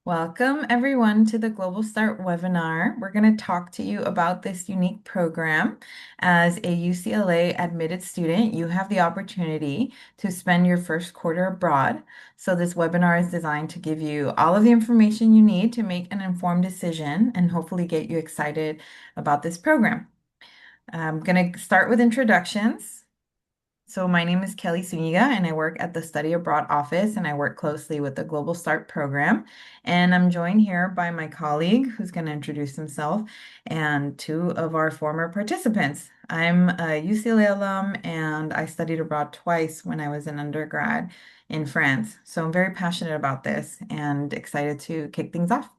Welcome everyone to the Global Start webinar. We're going to talk to you about this unique program. As a UCLA admitted student, you have the opportunity to spend your first quarter abroad. So this webinar is designed to give you all of the information you need to make an informed decision and hopefully get you excited about this program. I'm going to start with introductions. So my name is Kelly Zuniga, and I work at the Study Abroad office, and I work closely with the Global Start program. And I'm joined here by my colleague, who's going to introduce himself, and two of our former participants. I'm a UCLA alum, and I studied abroad twice when I was an undergrad in France. So I'm very passionate about this and excited to kick things off.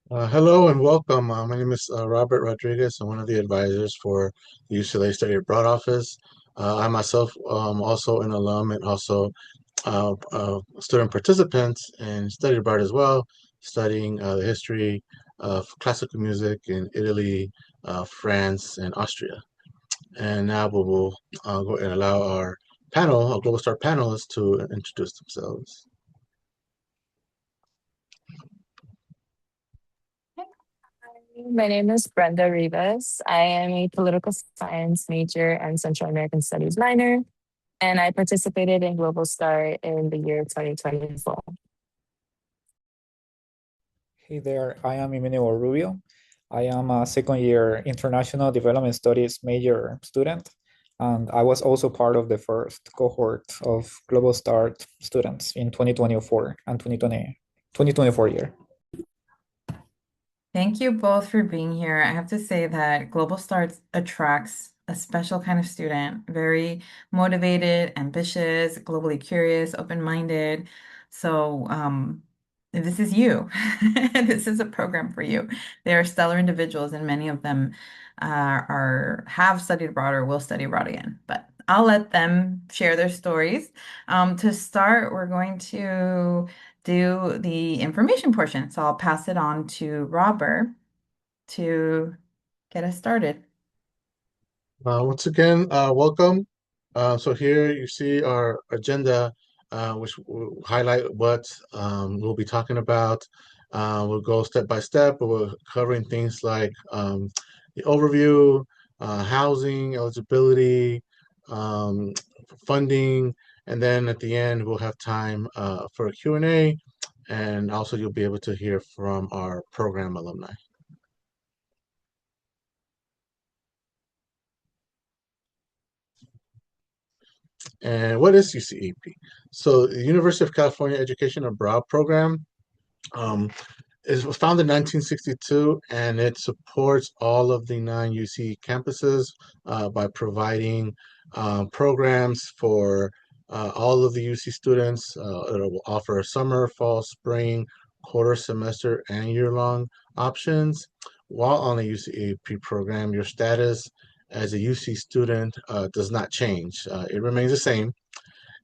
Hello and welcome. My name is Robert Rodriguez. I'm one of the advisors for the UCLA Study Abroad office. I myself also an alum and also student participant and study abroad as well, studying the history of classical music in Italy, France, and Austria. And now we will go and allow our Global Star panelists to introduce themselves. My name is Brenda Rivas. I am a political science major and Central American Studies minor, and I participated in Global Start in the year 2024. Hey there, I am Emmanuel Rubio. I am a second year International Development Studies major student, and I was also part of the first cohort of Global Start students in 2024 and 2024 year. Thank you both for being here. I have to say that Global Starts attracts a special kind of student, very motivated, ambitious, globally curious, open-minded. So, this is you. This is a program for you. They are stellar individuals, and many of them have studied abroad or will study abroad again. But I'll let them share their stories. To start, we're going to do the information portion. So I'll pass it on to Robert to get us started. Once again, welcome. So here you see our agenda, which will highlight what we'll be talking about. We'll go step by step. We're covering things like the overview, housing, eligibility, um, funding, and then at the end we'll have time for a Q&A, and also you'll be able to hear from our program alumni. And what is UCEAP? So the University of California Education Abroad Program was founded in 1962, and it supports all of the non-UC campuses by providing programs for all of the UC students. It will offer summer, fall, spring, quarter semester, and year-long options. While on the UCEAP program, your status as a UC student does not change. It remains the same,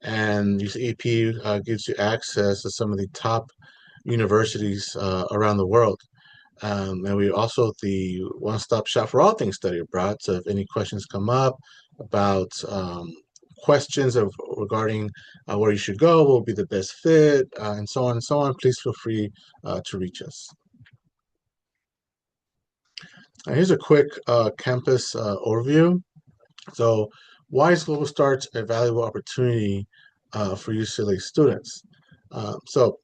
and UCEAP gives you access to some of the top universities around the world. And we also the one-stop shop for all things study abroad. So if any questions come up about questions regarding where you should go, what will be the best fit, and so on and so on, please feel free to reach us. Here's a quick campus overview. So why is Global Starts a valuable opportunity for UCLA students? So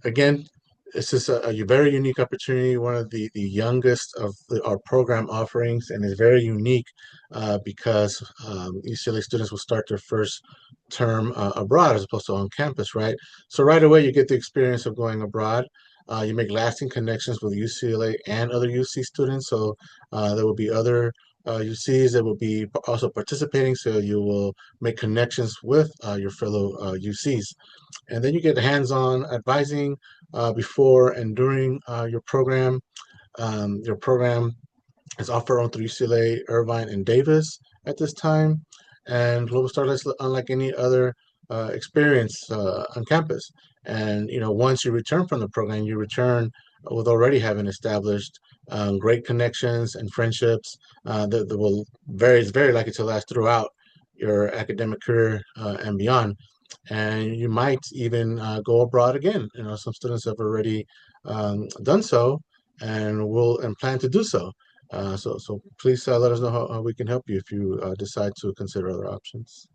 again, this is a very unique opportunity, one of the youngest of our program offerings, and is very unique because UCLA students will start their first term abroad as opposed to on campus, right? So right away, you get the experience of going abroad. You make lasting connections with UCLA and other UC students. So there will be other UCs that will be also participating. So you will make connections with your fellow UCs. And then you get hands-on advising before and during your program. Your program is offered through UCLA, Irvine, and Davis at this time. And Global Start is unlike any other experience on campus. And once you return from the program, you return with already having established great connections and friendships that will very likely to last throughout your academic career and beyond. and you might even go abroad again. Some students have already done so and will and plan to do so. So please let us know how we can help you if you decide to consider other options.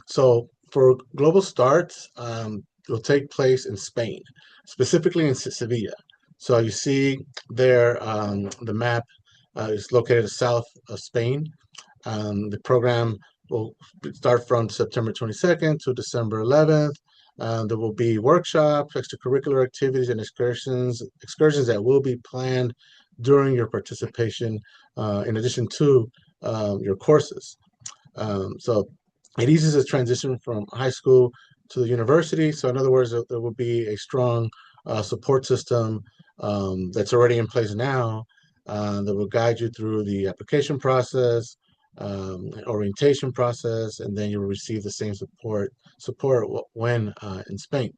So for Global Start, it will take place in Spain, specifically in Sevilla. So you see there, the map is located south of Spain. The program will start from September 22nd to December 11th. There will be workshops, extracurricular activities, and excursions that will be planned during your participation, in addition to your courses. So it eases the transition from high school to the university. So in other words, there will be a strong support system that's already in place now that will guide you through the application process, orientation process, and then you will receive the same support when in Spain.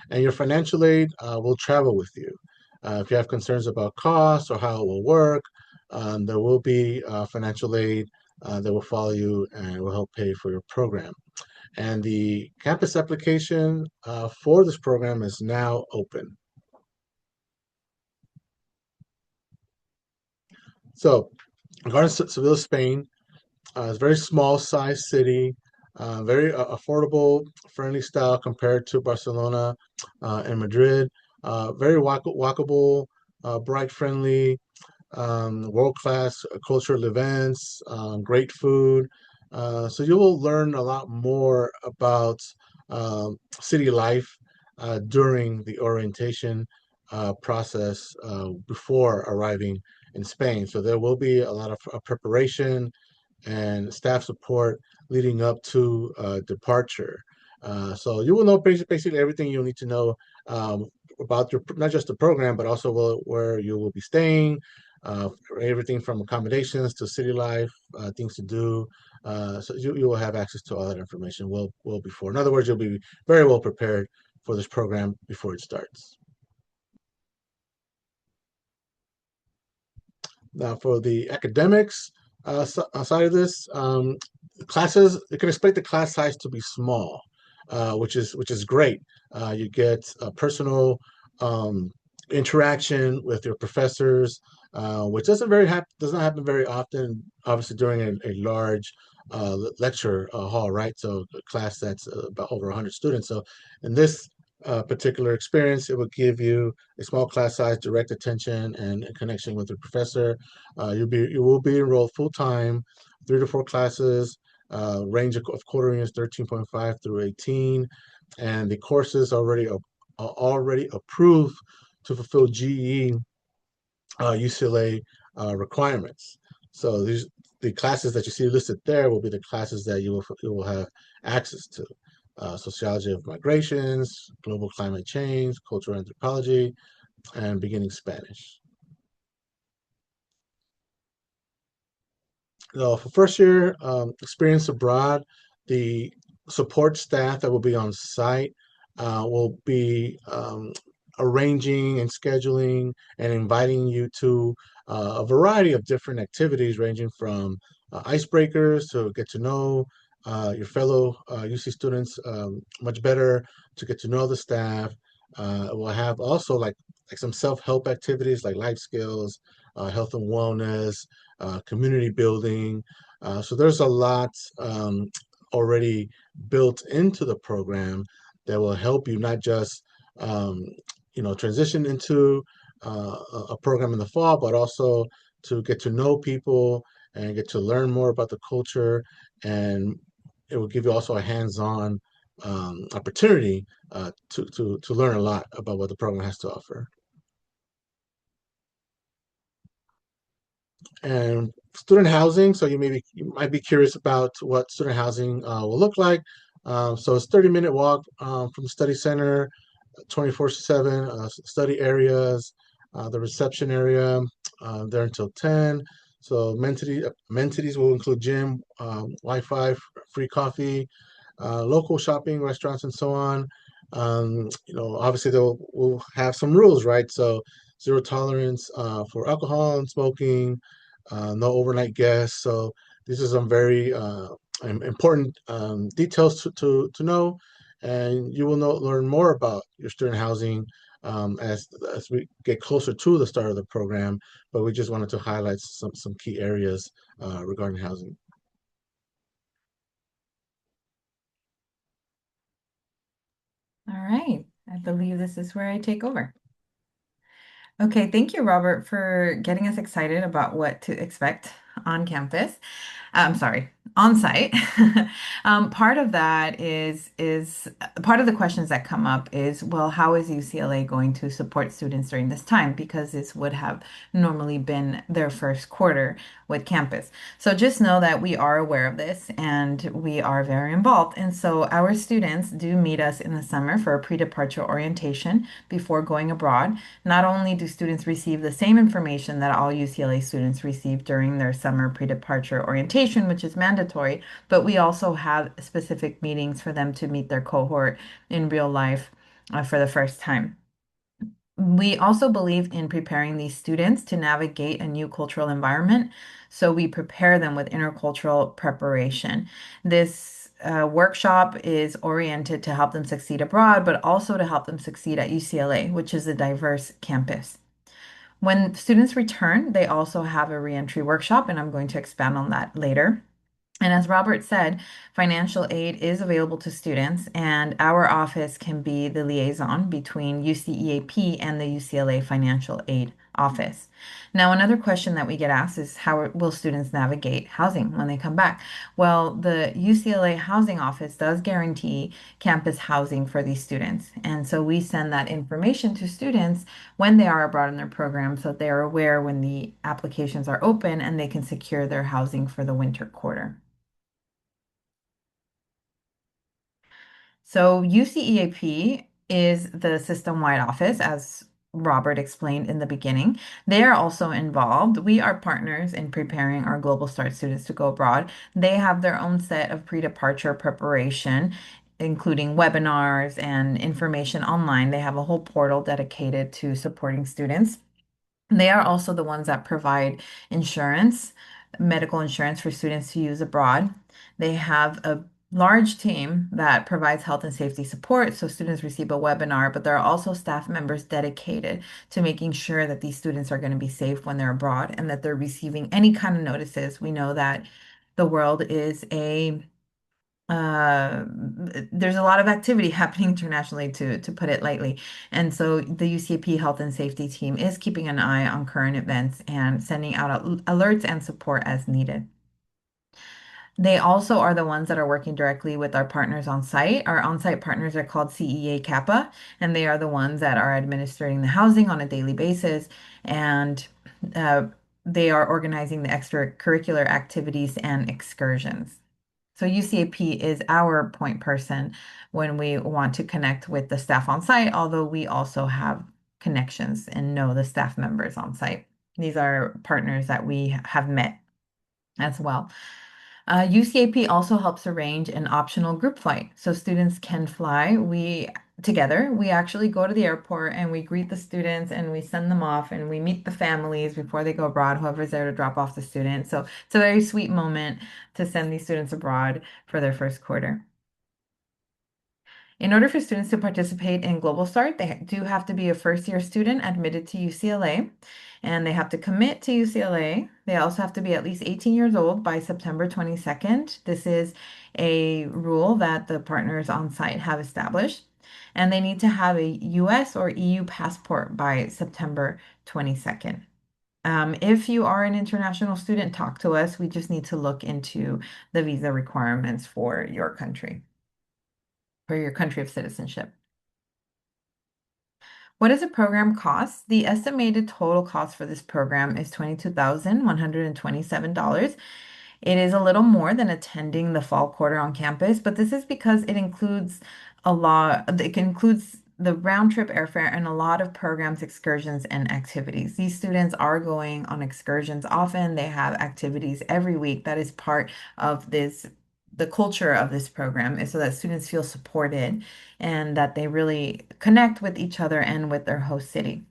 And your financial aid will travel with you. If you have concerns about costs or how it will work, there will be financial aid that will follow you and will help pay for your program. And the campus application for this program is now open. So, regarding Seville, Spain, it's a very small size city, very affordable, friendly style compared to Barcelona and Madrid. Very walkable, bright, friendly, world-class cultural events, great food. So you will learn a lot more about city life during the orientation process before arriving in Spain. So there will be a lot of preparation and staff support leading up to departure. So you will know basically everything you'll need to know um, about your not just the program, but also where you will be staying, everything from accommodations to city life, things to do. So you will have access to all that information well before. In other words, you'll be very well prepared for this program before it starts. Now, for the academics side of this, classes, you can expect the class size to be small, which is great. You get a personal interaction with your professors, which does not happen very often. Obviously, during a large lecture hall, right? So a class that's about over 100 students. So in this particular experience, it will give you a small class size, direct attention, and a connection with your professor. You will be enrolled full time, 3 to 4 classes, range of quarter units 13.5 through 18, and the courses are already approved to fulfill GE UCLA requirements. So the classes that you see listed there will be the classes that you will have access to. Sociology of migrations, global climate change, cultural anthropology, and beginning Spanish. So for first year experience abroad, the support staff that will be on site will be arranging and scheduling and inviting you to a variety of different activities, ranging from icebreakers to get to know your fellow UC students much better, to get to know the staff. We'll have also like some self-help activities like life skills, health and wellness, community building. So there's a lot already built into the program that will help you not just um, transition into a program in the fall, but also to get to know people and get to learn more about the culture. And it will give you also a hands-on opportunity to learn a lot about what the program has to offer. And student housing, so you might be curious about what student housing will look like. So it's 30-minute walk from the study center, 24/7 study areas, the reception area there until 10. So amenities will include gym, Wi-Fi, free coffee, local shopping, restaurants, and so on. Obviously we'll have some rules, right? So zero tolerance for alcohol and smoking, no overnight guests. So these are some very important details to know, and you will learn more about your student housing as we get closer to the start of the program. But we just wanted to highlight some key areas regarding housing. All right. I believe this is where I take over. Okay, thank you, Robert, for getting us excited about what to expect on campus. I'm sorry, on site. Part of that is part of the questions that come up is, well, how is UCLA going to support students during this time? Because this would have normally been their first quarter with campus. So just know that we are aware of this and we are very involved. And so our students do meet us in the summer for a pre-departure orientation before going abroad. Not only do students receive the same information that all UCLA students receive during their summer pre-departure orientation, which is mandatory, but we also have specific meetings for them to meet their cohort in real life for the first time. We also believe in preparing these students to navigate a new cultural environment, so we prepare them with intercultural preparation. This workshop is oriented to help them succeed abroad, but also to help them succeed at UCLA, which is a diverse campus. When students return, they also have a reentry workshop, and I'm going to expand on that later. And as Robert said, financial aid is available to students, and our office can be the liaison between UCEAP and the UCLA Financial Aid Office. Now, another question that we get asked is how will students navigate housing when they come back? Well, the UCLA Housing Office does guarantee campus housing for these students. And so we send that information to students when they are abroad in their program so that they are aware when the applications are open and they can secure their housing for the winter quarter. So UCEAP is the system-wide office, as Robert explained in the beginning. They are also involved. We are partners in preparing our Global Start students to go abroad. They have their own set of pre-departure preparation, including webinars and information online. They have a whole portal dedicated to supporting students. They are also the ones that provide insurance, medical insurance for students to use abroad. They have a large team that provides health and safety support, so students receive a webinar, but there are also staff members dedicated to making sure that these students are going to be safe when they're abroad and that they're receiving any kind of notices. We know that the world is a uh, there's a lot of activity happening internationally, to put it lightly. And so the UCP Health and Safety team is keeping an eye on current events and sending out alerts and support as needed. They also are the ones that are working directly with our partners on site. Our on-site partners are called CEA Kappa, and they are the ones that are administering the housing on a daily basis. And uh, they are organizing the extracurricular activities and excursions. So UCAP is our point person when we want to connect with the staff on site, although we also have connections and know the staff members on site. These are partners that we have met as well. UCAP also helps arrange an optional group flight so students can fly. We together, we actually go to the airport and we greet the students and we send them off and we meet the families before they go abroad, whoever's there to drop off the students. So it's a very sweet moment to send these students abroad for their first quarter. In order for students to participate in Global Start, they do have to be a first-year student admitted to UCLA, and they have to commit to UCLA. They also have to be at least 18 years old by September 22nd. This is a rule that the partners on site have established. And they need to have a US or EU passport by September 22nd. If you are an international student, talk to us. We just need to look into the visa requirements for your country of citizenship. What does a program cost? The estimated total cost for this program is $22,127. It is a little more than attending the fall quarter on campus, but this is because it includes the round trip airfare and a lot of programs, excursions, and activities. These students are going on excursions often. They have activities every week. That is part of the culture of this program is so that students feel supported and that they really connect with each other and with their host city.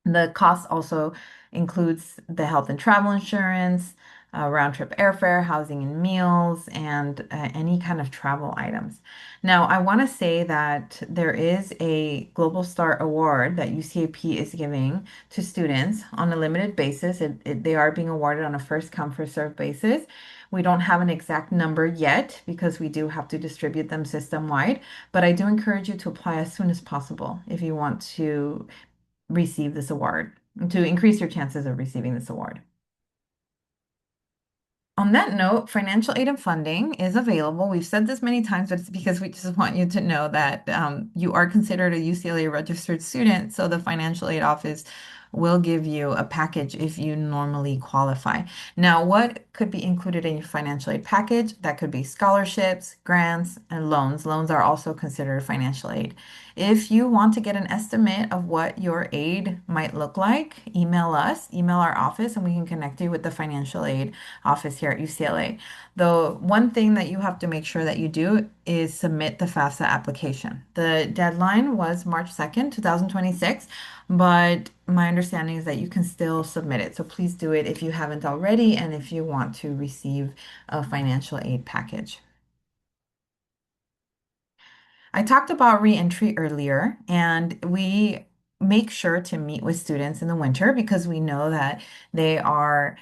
The cost also includes the health and travel insurance, round trip airfare, housing and meals, and any kind of travel items. Now, I want to say that there is a Global Star Award that UCAP is giving to students on a limited basis. They are being awarded on a first come, first served basis. We don't have an exact number yet because we do have to distribute them system wide, but I do encourage you to apply as soon as possible if you want to receive this award, to increase your chances of receiving this award. On that note, financial aid and funding is available. We've said this many times, but it's because we just want you to know that you are considered a UCLA registered student, so the financial aid office will give you a package if you normally qualify. Now, what could be included in your financial aid package? That could be scholarships, grants, and loans. Loans are also considered financial aid. If you want to get an estimate of what your aid might look like, email us, email our office, and we can connect you with the financial aid office here at UCLA. The one thing that you have to make sure that you do is submit the FAFSA application. The deadline was March 2nd, 2026, but my understanding is that you can still submit it. So please do it if you haven't already and if you want to receive a financial aid package. I talked about reentry earlier, and we make sure to meet with students in the winter because we know that they are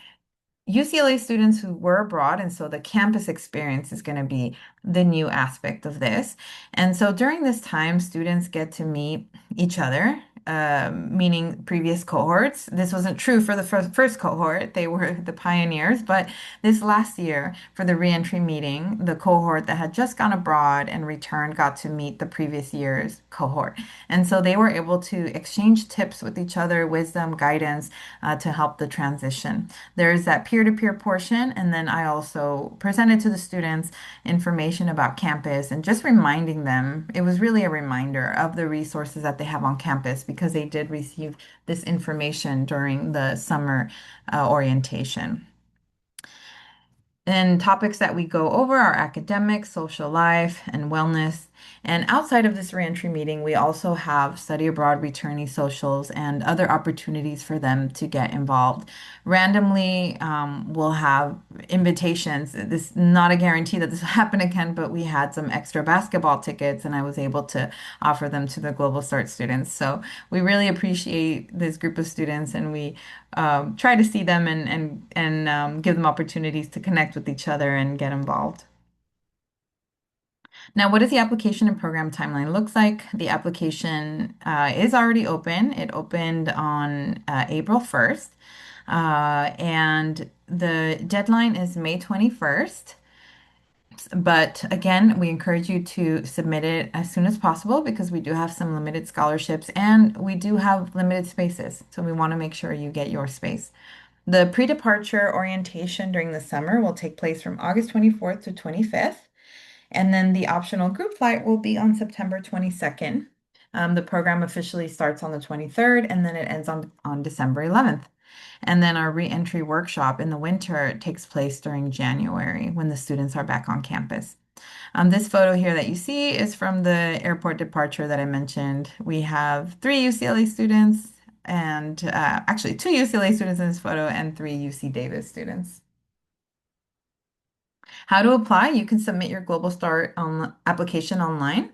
UCLA students who were abroad, and so the campus experience is going to be the new aspect of this. And so during this time, students get to meet each other, meaning previous cohorts. This wasn't true for the first cohort, they were the pioneers, but this last year for the reentry meeting, the cohort that had just gone abroad and returned got to meet the previous year's cohort. And so they were able to exchange tips with each other, wisdom, guidance to help the transition. There's that peer-to-peer portion, and then I also presented to the students information about campus and just reminding them, it was really a reminder of the resources that they have on campus because they did receive this information during the summer orientation. And topics that we go over are academics, social life, and wellness. And outside of this reentry meeting, we also have study abroad returnee socials and other opportunities for them to get involved. Randomly, we'll have invitations. This is not a guarantee that this will happen again, but we had some extra basketball tickets, and I was able to offer them to the Global Start students. So we really appreciate this group of students, and we try to see them and give them opportunities to connect with each other and get involved. Now, what does the application and program timeline looks like? The application is already open. It opened on April 1st, and the deadline is May 21st. But again, we encourage you to submit it as soon as possible because we do have some limited scholarships and we do have limited spaces. So we want to make sure you get your space. The pre-departure orientation during the summer will take place from August 24th to 25th. And then the optional group flight will be on September 22nd. The program officially starts on the 23rd and then it ends on December 11th. And then our reentry workshop in the winter takes place during January when the students are back on campus. This photo here that you see is from the airport departure that I mentioned. We have three UCLA students and actually two UCLA students in this photo and three UC Davis students. How to apply? You can submit your Global Start application online,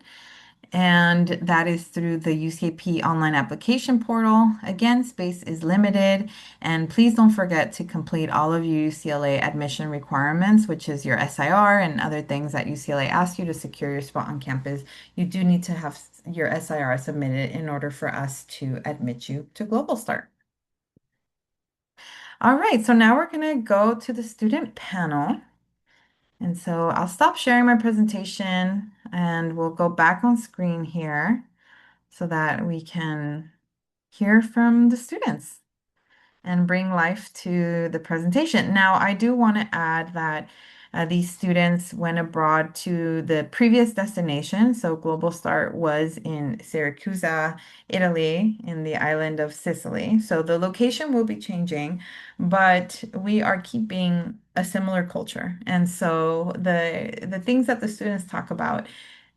and that is through the UCP online application portal. Again, space is limited, and please don't forget to complete all of your UCLA admission requirements, which is your SIR and other things that UCLA asks you to secure your spot on campus. You do need to have your SIR submitted in order for us to admit you to Global Start. All right, so now we're going to go to the student panel. And so I'll stop sharing my presentation and we'll go back on screen here so that we can hear from the students and bring life to the presentation. Now, I do want to add that these students went abroad to the previous destination. So Global Start was in Syracuse, Italy, in the island of Sicily. So the location will be changing, but we are keeping a similar culture. And so the things that the students talk about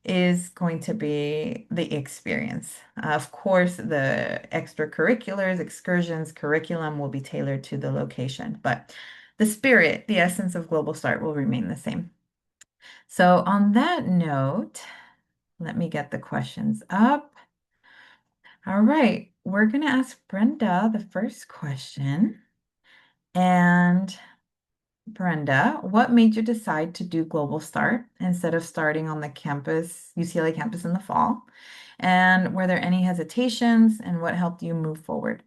is going to be the experience. Of course, the extracurriculars, excursions, curriculum will be tailored to the location, but the spirit, the essence of Global Start will remain the same. So on that note, let me get the questions up. All right, we're going to ask Brenda the first question. And Brenda, what made you decide to do Global Start instead of starting on the campus, UCLA campus in the fall? And were there any hesitations and what helped you move forward?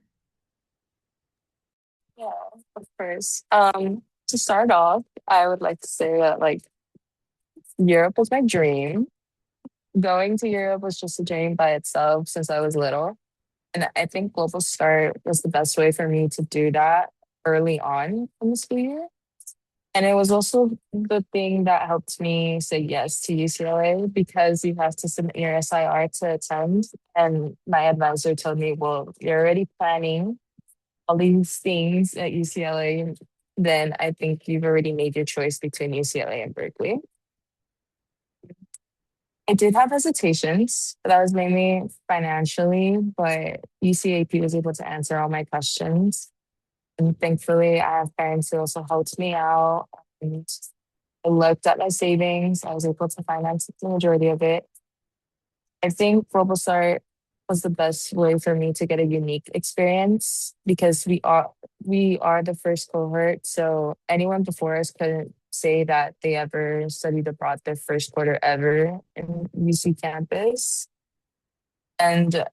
Yeah, of course. To start off, I would like to say that like Europe was my dream. Going to Europe was just a dream by itself since I was little. And I think Global Start was the best way for me to do that early on in the school year. And it was also the thing that helped me say yes to UCLA because you have to submit your SIR to attend. And my advisor told me, well, you're already planning all these things at UCLA. Then I think you've already made your choice between UCLA and Berkeley. I did have hesitations, but that was mainly financially, but UCAP was able to answer all my questions. And thankfully, I have parents who also helped me out. And I looked at my savings. I was able to finance the majority of it. I think Robostart was the best way for me to get a unique experience because we are the first cohort. So anyone before us couldn't say that they ever studied abroad their first quarter ever in UC campus. And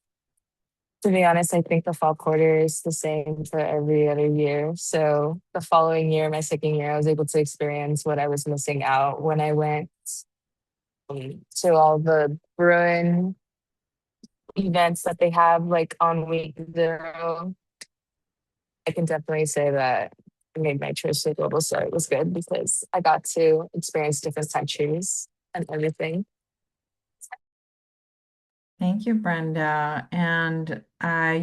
to be honest, I think the fall quarter is the same for every other year. So the following year, my second year, I was able to experience what I was missing out when I went to all the Bruin events that they have like on week 0. I can definitely say that I made my choice to global start was good because I got to experience different countries and everything. Thank you, Brenda. And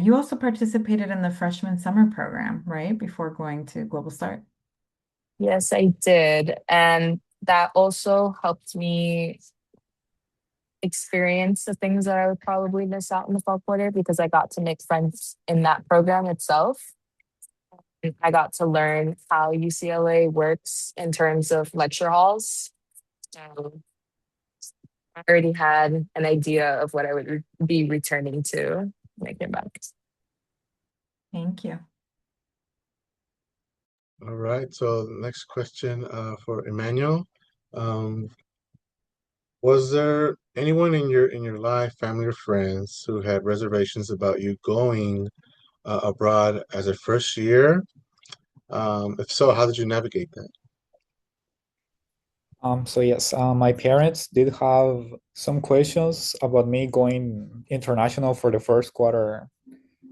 you also participated in the freshman summer program, right? Before going to Global Start. Yes, I did. And that also helped me experience the things that I would probably miss out in the fall quarter because I got to make friends in that program itself. I got to learn how UCLA works in terms of lecture halls. So I already had an idea of what I would be returning to when I came back. Thank you. All right. So next question for Emmanuel. Um, was there anyone in your life, family or friends, who had reservations about you going abroad as a first year? If so, how did you navigate that? So yes, my parents did have some questions about me going international for the first quarter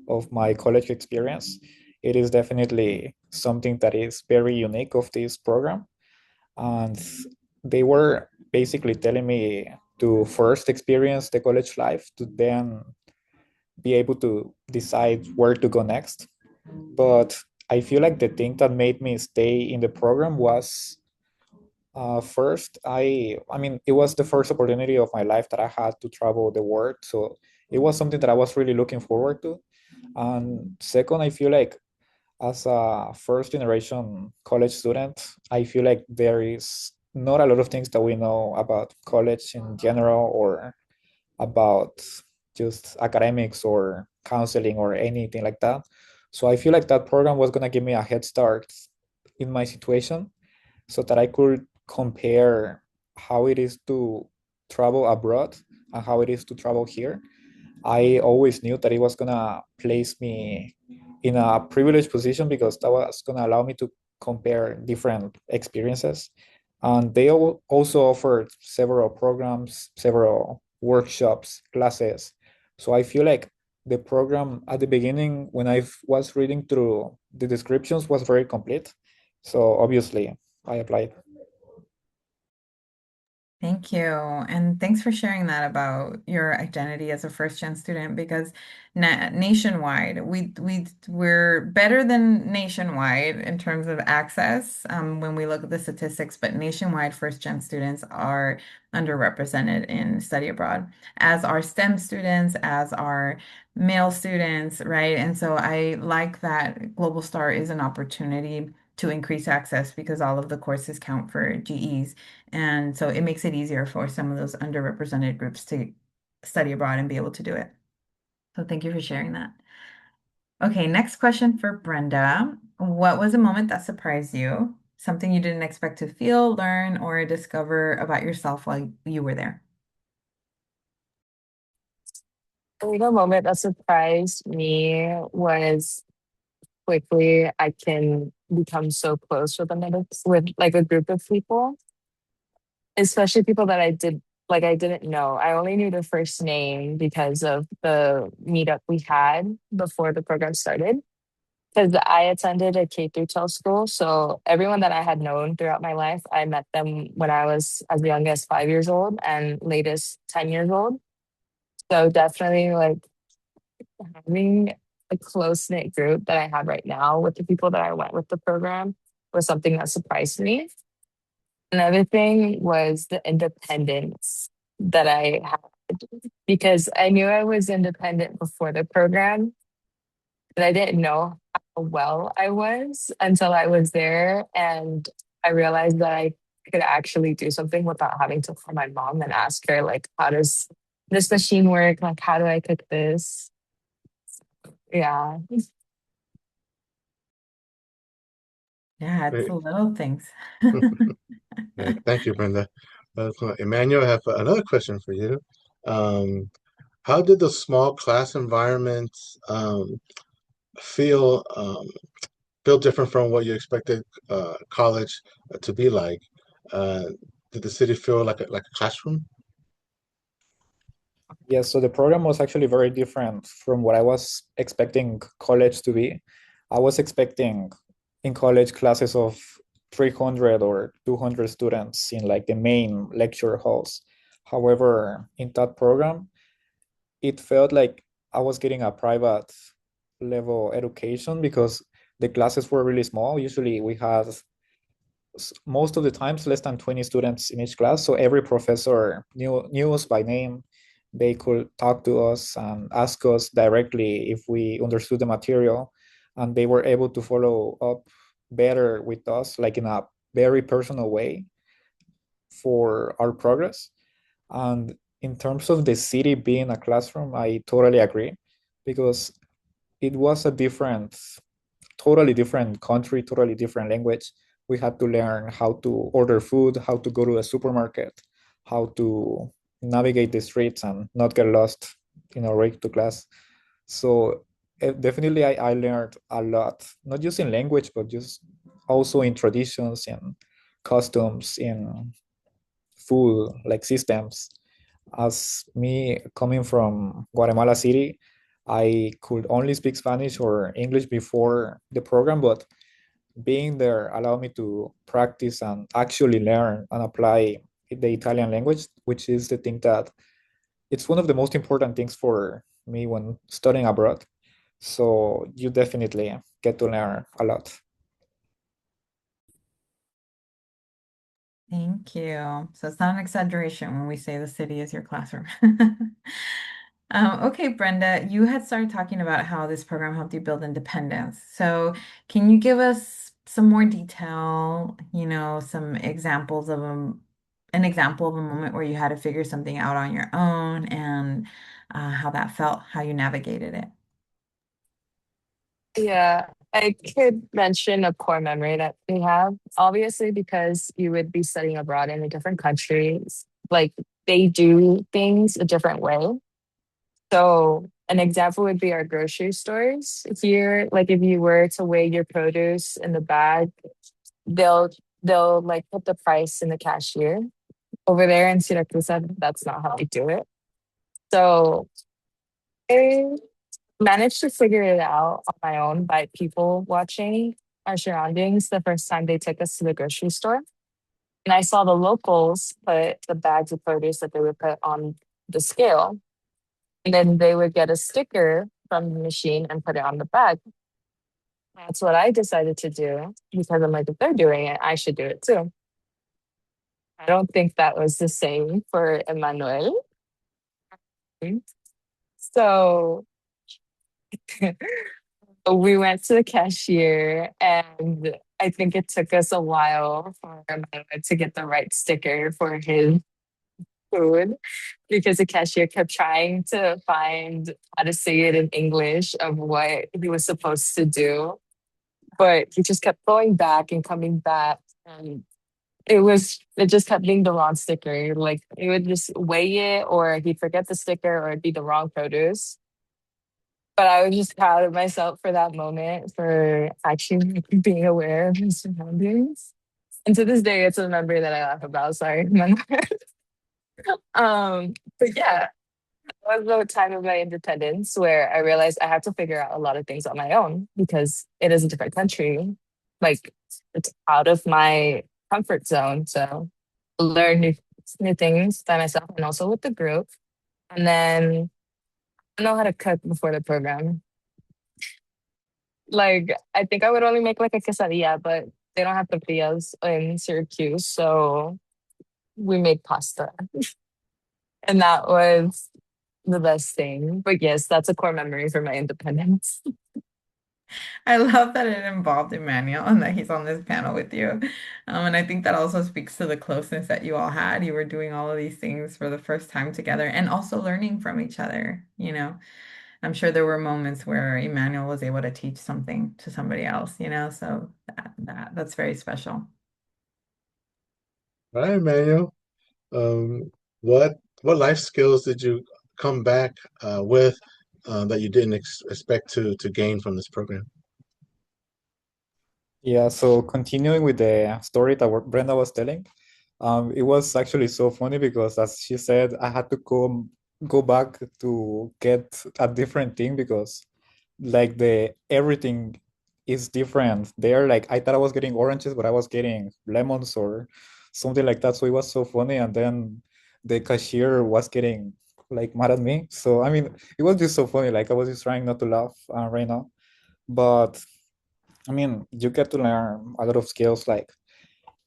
of my college experience. It is definitely something that is very unique of this program. And they were basically telling me to first experience the college life to then be able to decide where to go next. But I feel like the thing that made me stay in the program was first, I mean, it was the first opportunity of my life that I had to travel the world. So it was something that I was really looking forward to. And second, I feel like as a first generation college student, I feel like there is not a lot of things that we know about college in general or about just academics or counseling or anything like that. So I feel like that program was going to give me a head start in my situation so that I could compare how it is to travel abroad and how it is to travel here. I always knew that it was gonna place me in a privileged position because that was gonna allow me to compare different experiences. And they also offered several programs, several workshops, classes. So I feel like the program at the beginning, when I was reading through the descriptions, was very complete. So obviously, I applied. Thank you. And thanks for sharing that about your identity as a first-gen student because nationwide, we're better than nationwide in terms of access when we look at the statistics, but nationwide first-gen students are underrepresented in study abroad, as are STEM students, as are male students, right? And so I like that Global Star is an opportunity to increase access because all of the courses count for GEs. And so it makes it easier for some of those underrepresented groups to study abroad and be able to do it. So thank you for sharing that. Okay, next question for Brenda. What was a moment that surprised you? Something you didn't expect to feel, learn, or discover about yourself while you were there? The moment that surprised me was quickly I can become so close with with like a group of people, especially people that I didn't know. I only knew their first name because of the meetup we had before the program started. Because I attended a K through 12 school, so everyone that I had known throughout my life, I met them when I was as young as 5 years old and latest 10 years old. So definitely like having a close knit group that I have right now with the people that I went with the program was something that surprised me. Another thing was the independence that I had because I knew I was independent before the program, but I didn't know how well I was until I was there and I realized that I could actually do something without having to call my mom and ask her like, how does this machine work? Like, how do I cook this? Yeah. Yeah, it's Great. the little things. Great. Thank you, Brenda. Cool. Emmanuel, I have another question for you. Um, how did the small class environment feel feel different from what you expected college to be like? Uh, did the city feel like a classroom? Yeah, so the program was actually very different from what I was expecting college to be. I was expecting in college classes of 300 or 200 students in like the main lecture halls. However, in that program, it felt like I was getting a private level education because the classes were really small. Usually we had most of the times less than 20 students in each class. So every professor knew us by name. They could talk to us and ask us directly if we understood the material. And they were able to follow up better with us, like in a very personal way for our progress. And in terms of the city being a classroom, I totally agree because it was a totally different country, totally different language. We had to learn how to order food, how to go to a supermarket, how to navigate the streets and not get lost in our way to class. So definitely I learned a lot, not just in language, but just also in traditions and customs, in food, like systems. As me coming from Guatemala City, I could only speak Spanish or English before the program, but being there allowed me to practice and actually learn and apply the Italian language, which is the thing that it's one of the most important things for me when studying abroad. So you definitely get to learn a lot. Thank you. So it's not an exaggeration when we say the city is your classroom. Okay, Brenda, you had started talking about how this program helped you build independence. So can you give us some more detail, some examples of an example of a moment where you had to figure something out on your own and how that felt, how you navigated it? Yeah, I could mention a core memory that we have. Obviously, because you would be studying abroad in a different country, like they do things a different way. So, an example would be our grocery stores. Here, like if you were to weigh your produce in the bag, they'll they'll like put the price in the cashier. Over there in Syracuse, that's not how they do it. So, I managed to figure it out on my own by people watching our surroundings the first time they took us to the grocery store. And I saw the locals put the bags of produce that they would put on the scale. And then they would get a sticker from the machine and put it on the bag. That's what I decided to do because I'm like, if they're doing it, I should do it too. I don't think that was the same for Emmanuel. So we went to the cashier and I think it took us a while for Manuel to get the right sticker for his food because the cashier kept trying to find how to say it in English of what he was supposed to do. But he just kept going back and coming back. And it just kept being the wrong sticker. Like it would just weigh it or he'd forget the sticker or it'd be the wrong produce. But I was just proud of myself for that moment for actually being aware of his surroundings. And to this day, it's a memory that I laugh about. Sorry. But yeah, it was the time of my independence where I realized I had to figure out a lot of things on my own because it is a different country. Like it's out of my comfort zone. So learn new things by myself and also with the group. And then I know how to cook before the program. Like I think I would only make like a quesadilla, but they don't have tortillas in Syracuse, so we made pasta, and that was the best thing. But yes, that's a core memory for my independence. I love that it involved Emmanuel and that he's on this panel with you. And I think that also speaks to the closeness that you all had. You were doing all of these things for the first time together and also learning from each other, you know. I'm sure there were moments where Emmanuel was able to teach something to somebody else, you know, so that's very special. All right, Manuel. Um, what life skills did you come back with that you didn't expect to gain from this program? Yeah, so continuing with the story that Brenda was telling, it was actually so funny because as she said, I had to go back to get a different thing because like the everything is different. There, like I thought I was getting oranges, but I was getting lemons or something like that. So it was so funny. And then the cashier was getting like mad at me. So I mean, it was just so funny. Like I was just trying not to laugh right now. But I mean, you get to learn a lot of skills like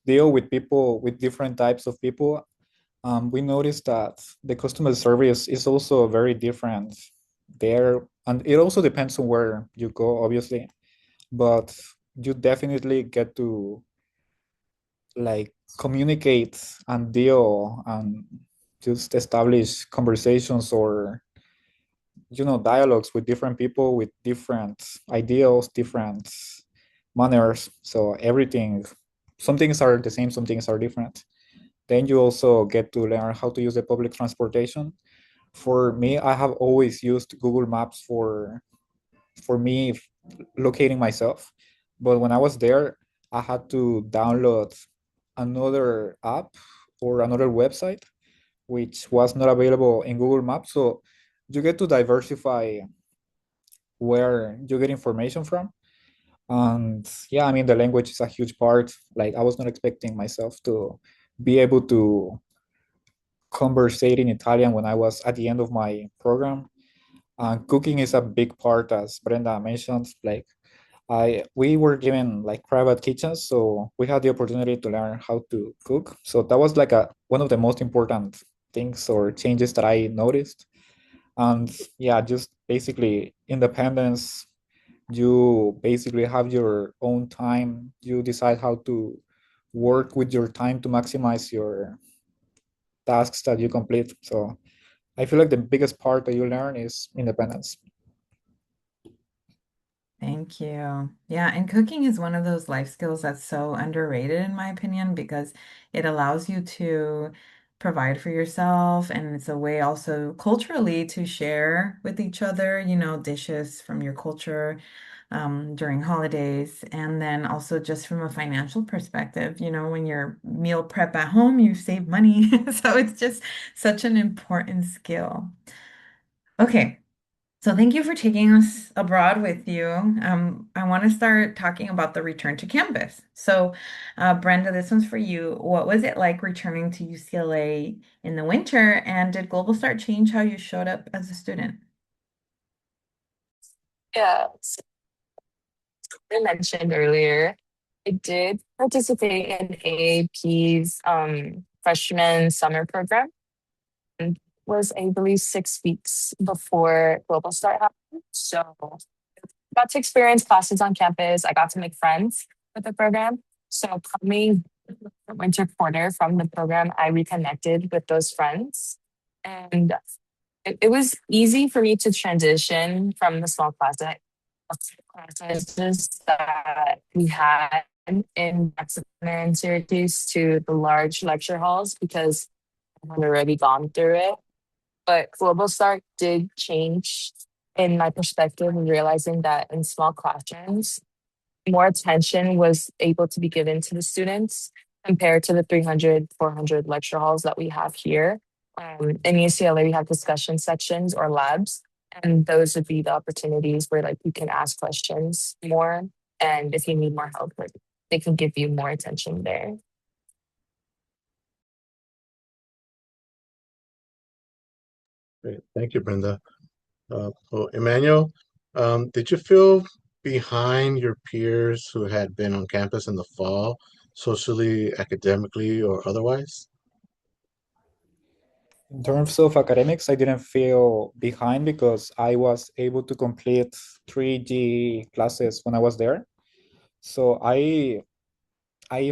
deal with people with different types of people. We noticed that the customer service is also very different there, and it also depends on where you go, obviously. But you definitely get to like communicate and deal and just establish conversations or dialogues with different people with different ideals, different manners. So everything, some things are the same, some things are different. Then you also get to learn how to use the public transportation. For me, I have always used Google Maps for me locating myself. But when I was there, I had to download another app or another website which was not available in Google Maps. So you get to diversify where you get information from. And yeah, I mean, the language is a huge part. Like, I was not expecting myself to be able to conversate in Italian when I was at the end of my program. Cooking is a big part, as Brenda mentioned. Like, we were given like private kitchens, so we had the opportunity to learn how to cook. So that was like one of the most important things or changes that I noticed. And yeah, just basically independence. You basically have your own time. You decide how to work with your time to maximize your tasks that you complete. So I feel like the biggest part that you learn is independence. Thank you. Yeah, and cooking is one of those life skills that's so underrated in my opinion because it allows you to provide for yourself and it's a way also culturally to share with each other, you know, dishes from your culture during holidays. And then also just from a financial perspective, you know, when you're meal prep at home, you save money. So it's just such an important skill. Okay. So thank you for taking us abroad with you. I want to start talking about the return to campus. So, Brenda, this one's for you. What was it like returning to UCLA in the winter, and did Global Start change how you showed up as a student? Yeah, so I mentioned earlier, I did participate in AAP's freshman summer program. It was, I believe, 6 weeks before Global Start happened. So got to experience classes on campus. I got to make friends. with the program. So coming winter quarter from the program, I reconnected with those friends. And it was easy for me to transition from the small classes that we had in Jackson and Syracuse to the large lecture halls because I had already gone through it. But Global Start did change in my perspective and realizing that in small classrooms, more attention was able to be given to the students compared to the 300, 400 lecture halls that we have here. In UCLA, we have discussion sections or labs, and those would be the opportunities where like you can ask questions more. And if you need more help, like, they can give you more attention there. Great. Thank you, Brenda. Well, Emmanuel, did you feel behind your peers who had been on campus in the fall, socially, academically, or otherwise? In terms of academics, I didn't feel behind because I was able to complete 3G classes when I was there. So I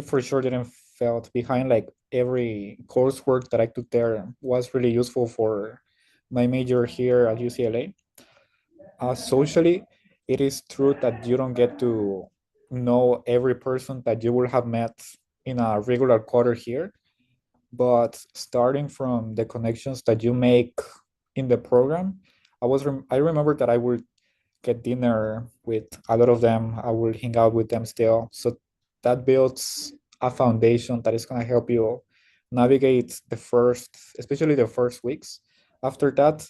for sure didn't felt behind. Like every coursework that I took there was really useful for my major here at UCLA. Socially, it is true that you don't get to know every person that you will have met in a regular quarter here, but starting from the connections that you make in the program, I remember that I would get dinner with a lot of them. I will hang out with them still. So that builds a foundation that is going to help you navigate especially the first weeks. After that,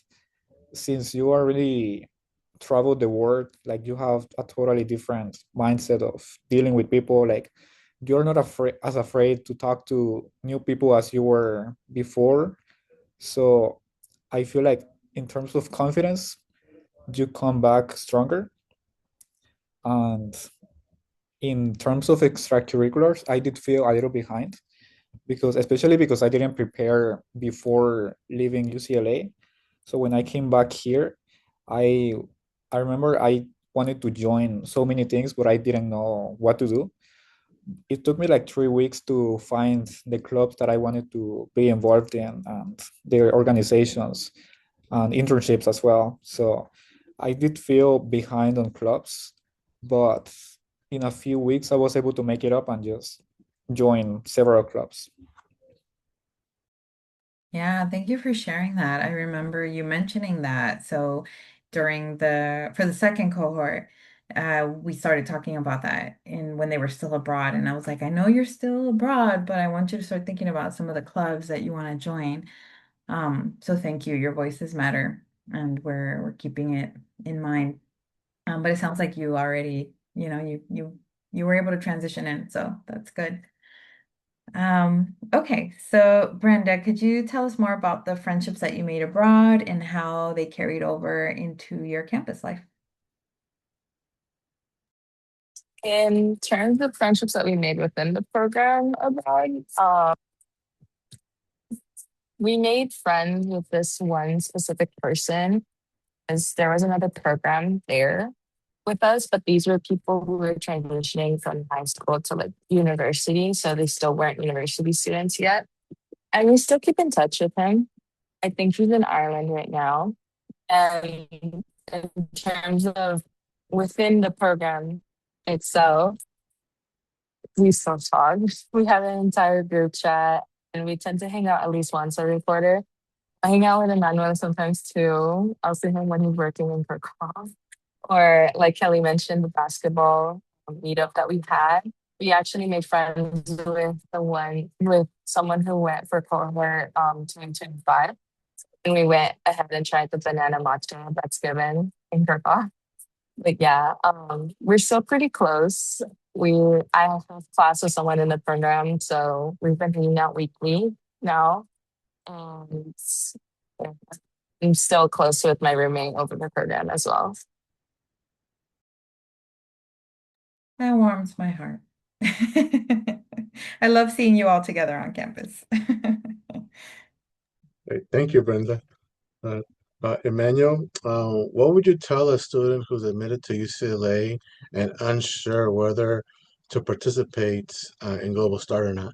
since you are really traveled the world, like you have a totally different mindset of dealing with people. Like you're not afraid to talk to new people as you were before. So I feel like in terms of confidence, you come back stronger. And in terms of extracurriculars, I did feel a little behind because especially because I didn't prepare before leaving UCLA. So when I came back here, I I remember I wanted to join so many things, but I didn't know what to do. It took me like 3 weeks to find the clubs that I wanted to be involved in and their organizations and internships as well. So I did feel behind on clubs, but in a few weeks I was able to make it up and just join several clubs. Yeah, thank you for sharing that. I remember you mentioning that. So for the second cohort, we started talking about that in when they were still abroad. And I was like, I know you're still abroad, but I want you to start thinking about some of the clubs that you want to join. So thank you. Your voices matter, and we're keeping it in mind. But it sounds like you already, you were able to transition in, so that's good. Okay, so Brenda, could you tell us more about the friendships that you made abroad and how they carried over into your campus life? In terms of friendships that we made within the program abroad, we made friends with this one specific person as there was another program there with us, but these were people who were transitioning from high school to like university. So they still weren't university students yet. And we still keep in touch with him. I think he's in Ireland right now. And in terms of within the program itself, we still talk. We have an entire group chat and we tend to hang out at least once every quarter. I hang out with Emmanuel sometimes too. I'll see him when he's working in Kirkhoff. Or like Kelly mentioned, the basketball meetup that we had. We actually made friends with someone who went for cohort 2025. And we went ahead and tried the banana matcha that's given in Kirkhoff. But yeah, we're still pretty close. I have class with someone in the program, so we've been hanging out weekly now. And yeah, I'm still close with my roommate over the program as well. That warms my heart. I love seeing you all together on campus. Great. Thank you, Brenda. Uh, Emmanuel, what would you tell a student who's admitted to UCLA and unsure whether to participate in Global Start or not?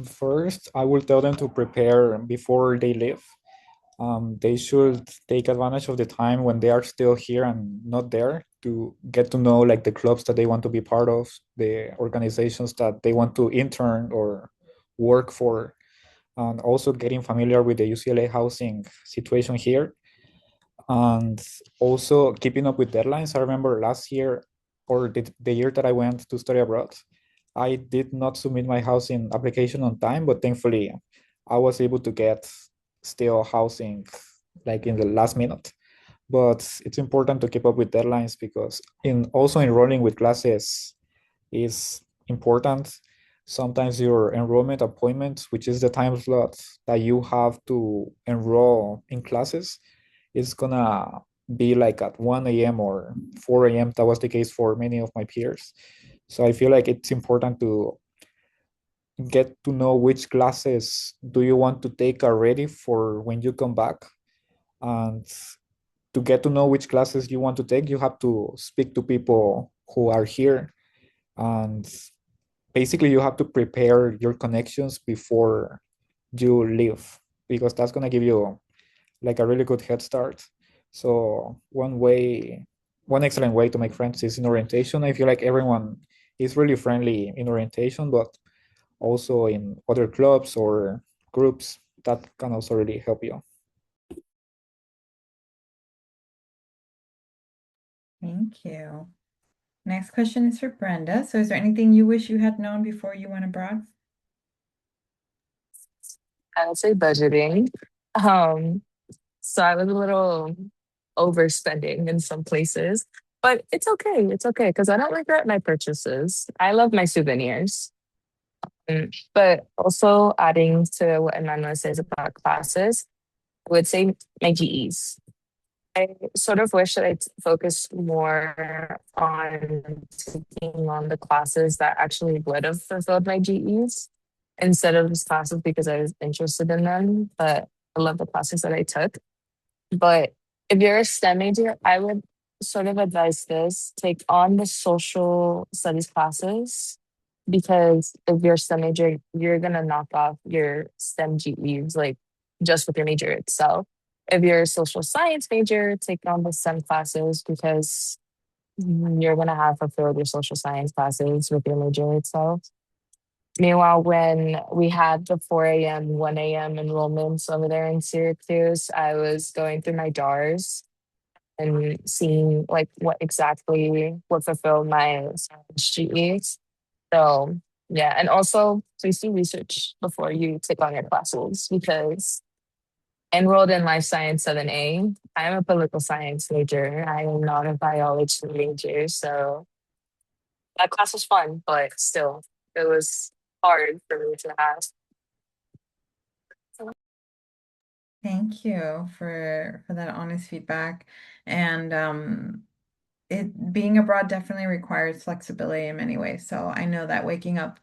First, I will tell them to prepare before they leave. They should take advantage of the time when they are still here and not there to get to know like the clubs that they want to be part of, the organizations that they want to intern or work for, and also getting familiar with the UCLA housing situation here, and also keeping up with deadlines. I remember last year or the year that I went to study abroad, I did not submit my housing application on time, but thankfully I was able to get still housing like in the last minute. But it's important to keep up with deadlines because in also enrolling with classes is important. Sometimes your enrollment appointment, which is the time slot that you have to enroll in classes, is gonna be like at 1 a.m. or 4 a.m. That was the case for many of my peers. So I feel like it's important to get to know which classes do you want to take already for when you come back. And to get to know which classes you want to take, you have to speak to people who are here. And basically, you have to prepare your connections before you leave, because that's going to give you like a really good head start. So one excellent way to make friends is in orientation. I feel like everyone is really friendly in orientation, but also in other clubs or groups that can also really help you. Thank you. Next question is for Brenda. So is there anything you wish you had known before you went abroad? I would say budgeting. Um, so I was a little overspending in some places, but it's okay. It's okay because I don't regret my purchases. I love my souvenirs. But also adding to what Emmanuel says about classes, I would say my GEs. I sort of wish that I'd focused more on taking on the classes that actually would have fulfilled my GEs instead of just classes because I was interested in them. But I love the classes that I took. But if you're a STEM major, I would sort of advise this: take on the social studies classes because if you're a STEM major, you're gonna knock off your STEM GEs like just with your major itself. If you're a social science major, take on the STEM classes because you're gonna have fulfilled your social science classes with your major itself. Meanwhile, when we had the 4 a.m., 1 a.m. enrollments over there in Syracuse, I was going through my DARs and seeing like what exactly would fulfill my GEs. So yeah, and also please do research before you take on your classes because enrolled in Life Science 7A, I am a political science major. I am not a biology major, so that class was fun, but still, it was hard for me to have. Thank you for that honest feedback. And it being abroad definitely requires flexibility in many ways. So I know that waking up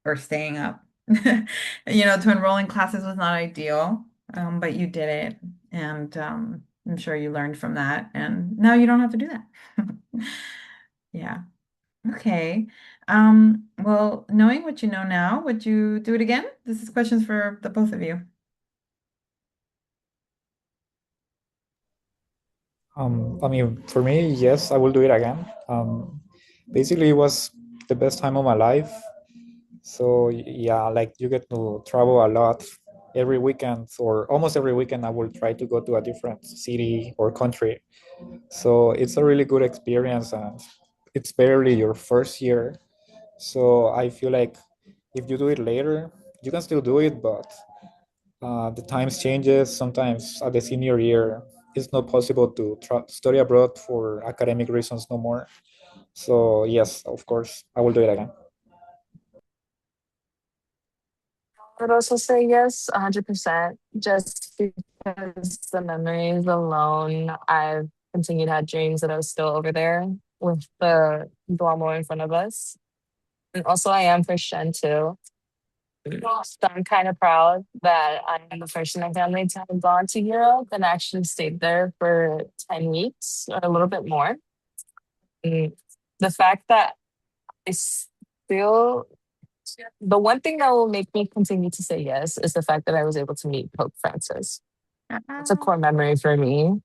or staying up, to enroll in classes was not ideal, but you did it, and I'm sure you learned from that, and now you don't have to do that. Yeah. Okay. Well, knowing what you know now, would you do it again? This is questions for the both of you. I mean, for me, yes, I will do it again. Basically, it was the best time of my life. So yeah, like you get to travel a lot every weekend, or almost every weekend. I will try to go to a different city or country. So it's a really good experience, and it's barely your first year. So I feel like if you do it later, you can still do it, but the times changes. Sometimes at the senior year, it's not possible to study abroad for academic reasons no more. So yes, of course, I will do it again. I would also say yes, 100%, just because the memories alone, I've continued to have dreams that I was still over there with the Duomo in front of us. And also, I am for Shen too. So I'm kind of proud that I'm the first in my family to have gone to Europe and actually stayed there for 10 weeks or a little bit more. the fact that I still, the one thing that will make me continue to say yes is the fact that I was able to meet Pope Francis. It's a Ah. core memory for me.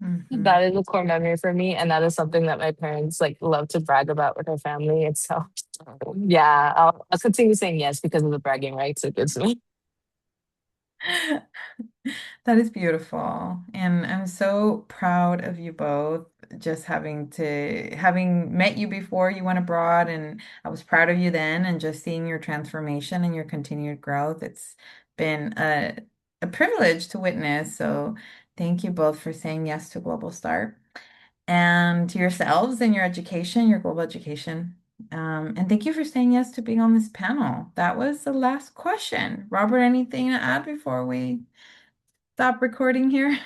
Mhm. That is a core memory for me, and that is something that my parents like love to brag about with their family. And so, yeah, I'll continue saying yes because of the bragging rights it gives me. That is beautiful. And I'm so proud of you both, just having met you before you went abroad, and I was proud of you then, and just seeing your transformation and your continued growth. It's been a privilege to witness. So thank you both for saying yes to Global Start and to yourselves and your education, your global education. And thank you for saying yes to being on this panel. That was the last question. Robert, anything to add before we stop recording here?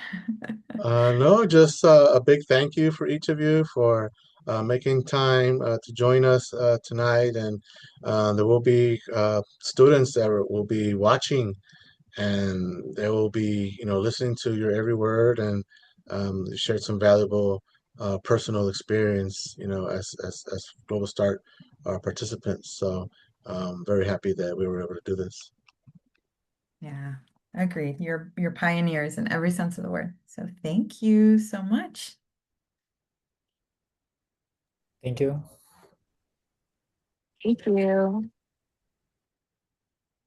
No, just a big thank you for each of you for making time to join us tonight. And there will be students that will be watching, and they will be, listening to your every word, and shared some valuable personal experience, as Global Start participants. So very happy that we were able to do this. Yeah, agreed. You're pioneers in every sense of the word. So thank you so much. Thank you. Thank you.